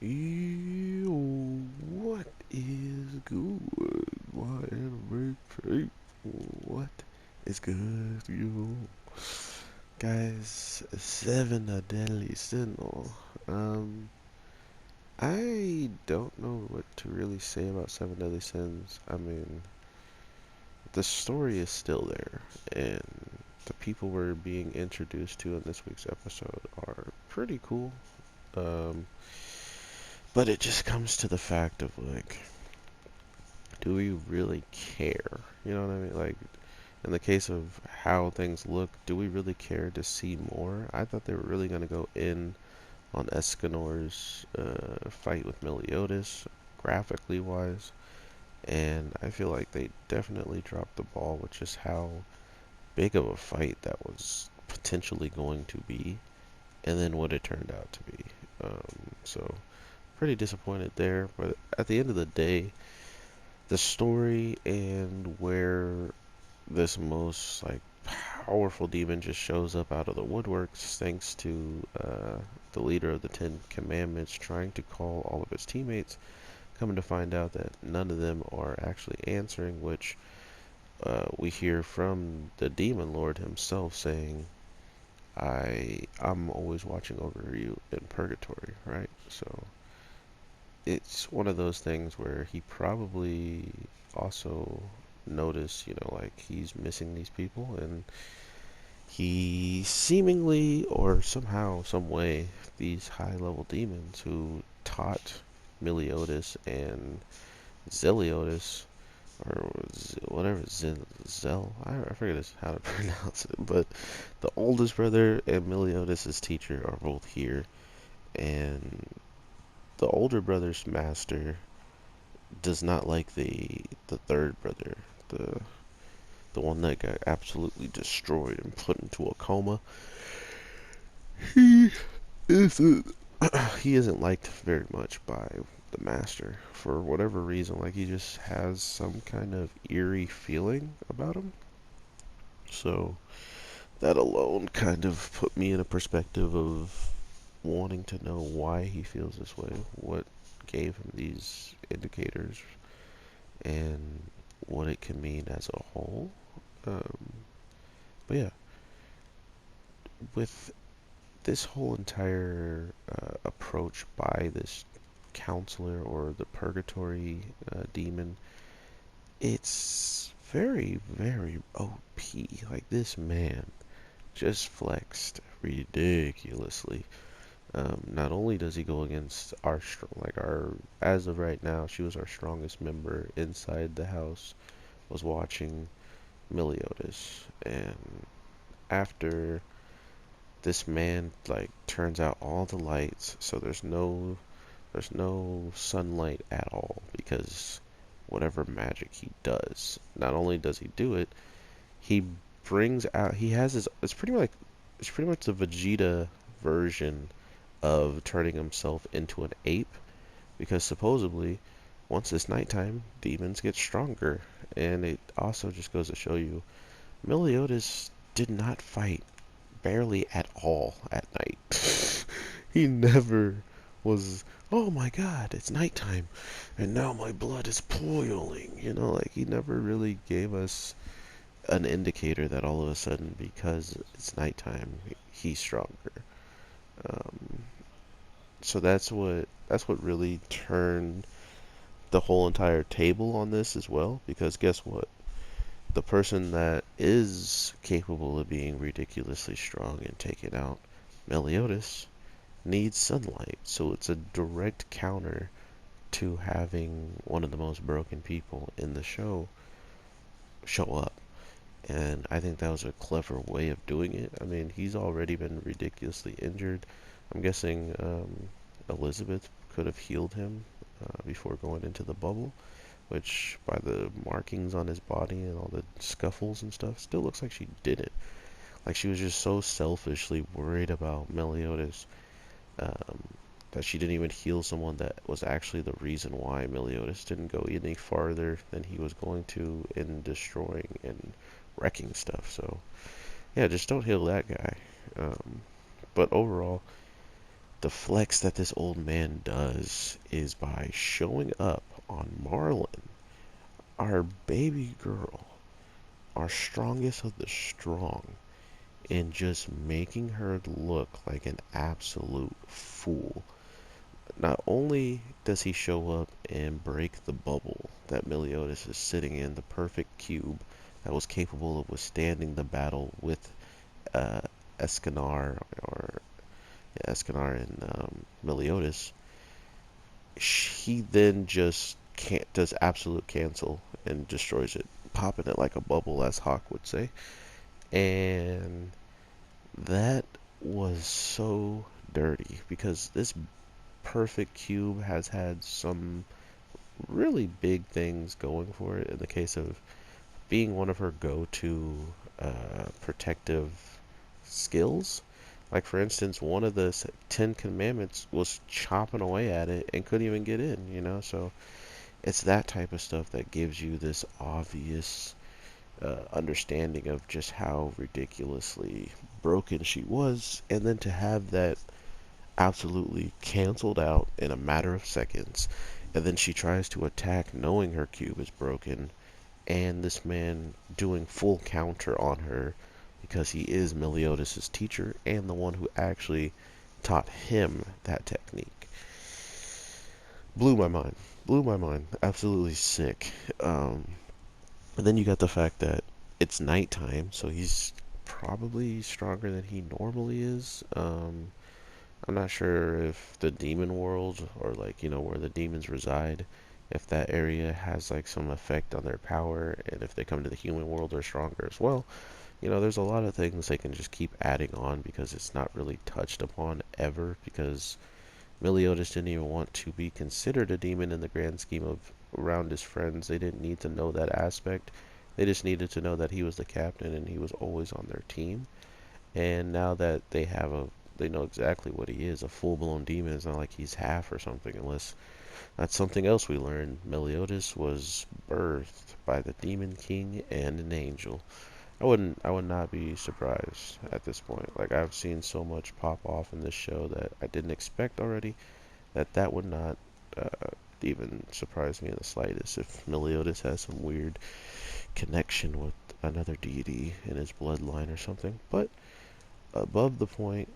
Yo, what is good? My anime people, what is good, yo? Guys, Seven a Deadly Sentinel. Um, I don't know what to really say about Seven Deadly Sins. I mean, the story is still there, and the people we're being introduced to in this week's episode are pretty cool. Um, but it just comes to the fact of like, do we really care? You know what I mean? Like, in the case of how things look, do we really care to see more? I thought they were really going to go in on Escanor's fight with Meliodas, graphically wise, and I feel like they definitely dropped the ball with just how big of a fight that was potentially going to be, and then what it turned out to be. So, pretty disappointed there, but at the end of the day, the story and where this most like powerful demon just shows up out of the woodworks thanks to the leader of the Ten Commandments trying to call all of his teammates, coming to find out that none of them are actually answering, which we hear from the demon lord himself saying, I'm always watching over you in purgatory, right? So it's one of those things where he probably also noticed, like he's missing these people, and he seemingly, or somehow, some way, these high-level demons who taught Meliodas and Zeliotis, or whatever, I forget how to pronounce it, but the oldest brother and Meliodas' teacher are both here, and the older brother's master does not like the third brother, the the one that got absolutely destroyed and put into a coma. He isn't he isn't liked very much by the master for whatever reason. Like he just has some kind of eerie feeling about him. So that alone kind of put me in a perspective of wanting to know why he feels this way, what gave him these indicators, and what it can mean as a whole. Um, but yeah, with this whole entire approach by this counselor or the purgatory demon, it's very, very OP. Like this man just flexed ridiculously. Not only does he go against our, as of right now, she was our strongest member inside the house, was watching Meliodas, and after this man like turns out all the lights, so there's no sunlight at all because whatever magic he does, not only does he do it, he brings out he has his it's pretty much the Vegeta version of turning himself into an ape, because supposedly once it's nighttime, demons get stronger, and it also just goes to show you Meliodas did not fight barely at all at night. He never was, oh my god, it's nighttime, and now my blood is boiling. Like he never really gave us an indicator that all of a sudden, because it's nighttime, he's stronger. Um, so that's what really turned the whole entire table on this as well. Because guess what? The person that is capable of being ridiculously strong and taking out Meliodas needs sunlight. So it's a direct counter to having one of the most broken people in the show up. And I think that was a clever way of doing it. I mean, he's already been ridiculously injured. I'm guessing Elizabeth could have healed him before going into the bubble, which by the markings on his body and all the scuffles and stuff, still looks like she didn't. Like she was just so selfishly worried about Meliodas, um, that she didn't even heal someone that was actually the reason why Meliodas didn't go any farther than he was going to in destroying and wrecking stuff. So yeah, just don't heal that guy. But overall, the flex that this old man does is by showing up on Marlin, our baby girl, our strongest of the strong, and just making her look like an absolute fool. Not only does he show up and break the bubble that Meliodas is sitting in, the perfect cube that was capable of withstanding the battle with uh, Escanar or Escanar and Meliodas, he then just can't does absolute cancel and destroys it, popping it like a bubble, as Hawk would say. And that was so dirty because this perfect cube has had some really big things going for it in the case of being one of her go-to protective skills. Like, for instance, one of the Ten Commandments was chopping away at it and couldn't even get in, you know? So it's that type of stuff that gives you this obvious understanding of just how ridiculously broken she was. And then to have that absolutely canceled out in a matter of seconds. And then she tries to attack knowing her cube is broken, and this man doing full counter on her because he is Meliodas' teacher and the one who actually taught him that technique. Blew my mind. Blew my mind. Absolutely sick. And then you got the fact that it's nighttime, so he's probably stronger than he normally is. I'm not sure if the demon world, or like, you know, where the demons reside, if that area has like some effect on their power, and if they come to the human world they're stronger as well. You know, there's a lot of things they can just keep adding on because it's not really touched upon ever, because Meliodas didn't even want to be considered a demon in the grand scheme of around his friends. They didn't need to know that aspect. They just needed to know that he was the captain and he was always on their team. And now that they know exactly what he is, a full-blown demon. It's not like he's half or something, unless that's something else we learned. Meliodas was birthed by the Demon King and an angel. I would not be surprised at this point. Like, I've seen so much pop off in this show that I didn't expect already, that would not even surprise me in the slightest if Meliodas has some weird connection with another deity in his bloodline or something. But above the point,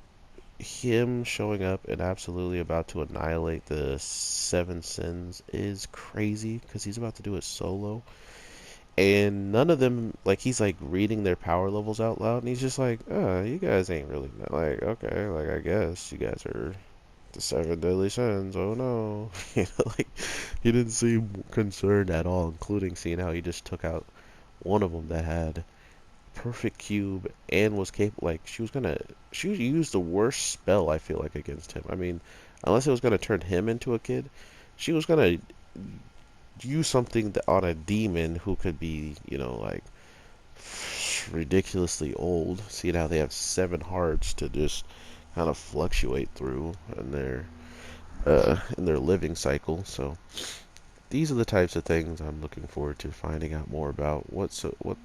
him showing up and absolutely about to annihilate the seven sins is crazy because he's about to do it solo. And none of them, like, he's like reading their power levels out loud, and he's just like, oh, you guys ain't really, like, okay, like, I guess you guys are the seven deadly sins, oh no. You know, like, he didn't seem concerned at all, including seeing how he just took out one of them that had perfect cube and was capable, like, she used the worst spell, I feel like, against him. I mean, unless it was gonna turn him into a kid, she was gonna use something on a demon who could be, you know, like, ridiculously old. See how they have seven hearts to just kind of fluctuate through in their living cycle. So these are the types of things I'm looking forward to finding out more about. What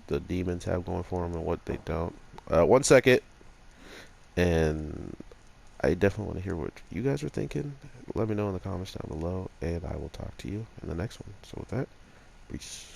the demons have going for them and what they don't. 1 second, and I definitely want to hear what you guys are thinking. Let me know in the comments down below, and I will talk to you in the next one. So with that, peace.